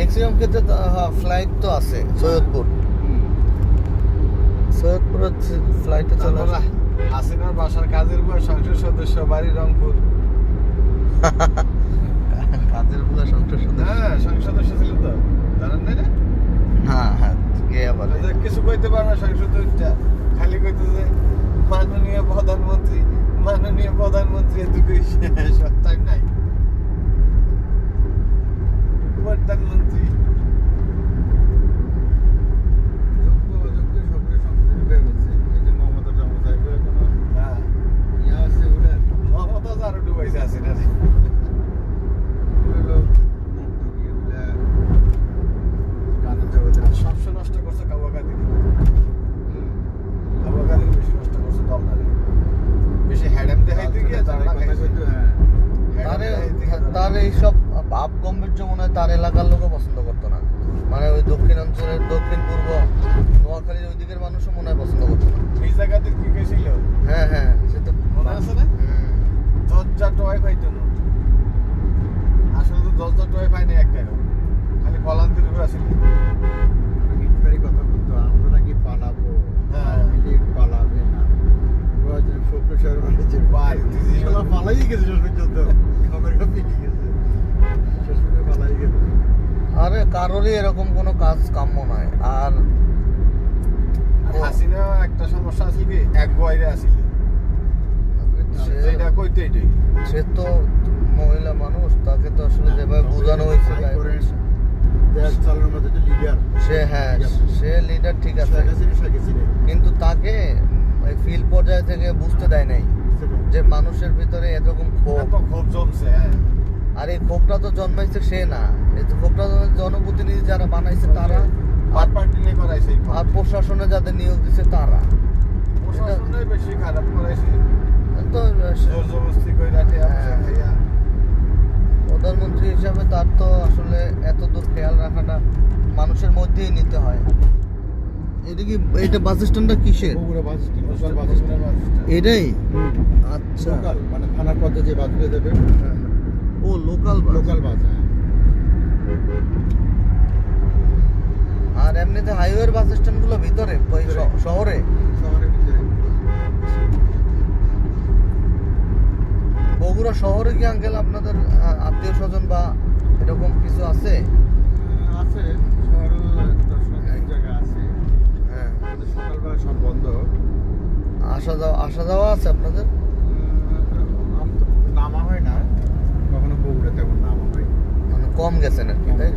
Maximum ক্ষেত্রে flight তো আছে সৈয়দপুর ফ্লাইটে চলে আসে। হাসিনার বাসার কাজের বুয়া সংসদ সদস্য, বাড়ি রংপুর। কাজের বুয়া সংসদ সদস্য? হ্যাঁ, সংসদ সদস্য ছিল তো, জানেন না রে? হ্যাঁ কে আবার কিছু কইতে পারে না সংসদ, খালি কইতেছে মাননীয় প্রধানমন্ত্রী, মাননীয় প্রধানমন্ত্রী, এটুকুই টাইম নাই। প্রধানমন্ত্রী মমতা আরো ডুবাইছে হাসিনা রে। সবসময় নষ্ট করছে কাওয়াকাদি, কাওয়াকাদি বেশি নষ্ট করছে দলদারে, বেশি হ্যাডেম দেখাইতে গিয়ে তার এইসব ভাব গম্ভীর্য মনে হয় তার এলাকার লোকও পছন্দ করতো না। মানে ওই দক্ষিণ অঞ্চলের দক্ষিণ পূর্ব নোয়াখালীর ওই দিকের মানুষও মনে হয় পছন্দ করতো না। মির্জা গাদির কি কইছিল? হ্যাঁ সে তো মনে আছে না? দরজা টোয়াই পাইতো না, আসলে তো দরজা টোয়াই পাইনি একটাও, খালি ভলান্তির উপর আসলে কথা বলতো আমরা নাকি পালাবো, আওয়ামী লীগ পালাবে না, ফোকাসের পালাই গেছে শেষ পর্যন্ত, খবর পেয়ে গেছে শেষ পর্যন্ত পালাই গেছে। আরে কারোরই এরকম কোনো কাজ কাম্য নয়। আর হাসিনা একটা সমস্যা আছে কি, এক বয়রে আসিল, যেটা কইতে এটাই। সে তো মহিলা মানুষ, তাকে তো আসলে যেভাবে বোঝানো হয়েছে দেশ চালানোর মধ্যে একটা লিডার, সে লিডার ঠিক আছে, কিন্তু তাকে ফিল্ড পর্যায় থেকে বুঝতে দেয় নাই যে মানুষের ভিতরে এরকম ক্ষোভ জমছে। আর এই ক্ষোভটা তো জন্মাইছে সে না, এই ক্ষোভটা জনপ্রতিনিধি যারা বানাইছে তারা, আর প্রশাসনে যাদের নিয়োগ দিচ্ছে তারা। প্রশাসনটাই বেশি খারাপ করাইছে তো জবরদস্তি কইরা প্রধানমন্ত্রী হিসাবে তার তো আসলে এত দূর খেয়াল রাখাটা মানুষের মধ্যেই নিতে হয়। এটা কি, এটা বাস স্ট্যান্ডটা কিসের? এটাই? আচ্ছা, মানে থানার পথে যে বাসগুলো দেবে। ও লোকাল বাস। আর এমনিতে হাইওয়ের বাস স্ট্যান্ড গুলো ভিতরে শহরের ভিতরে। বগুড়া শহরে কি আঙ্কেল আপনাদের আত্মীয় স্বজন বা এরকম কিছু আছে? আছে, শহরে এক জায়গা আছে। হ্যাঁ, সকালবেলা সব বন্ধ, আসা যাওয়া আছে আপনাদের? নামা হয় না কখনো, বগুড়া তেমন নামা হয়, মানে কম গেছেন আর কি, তাই?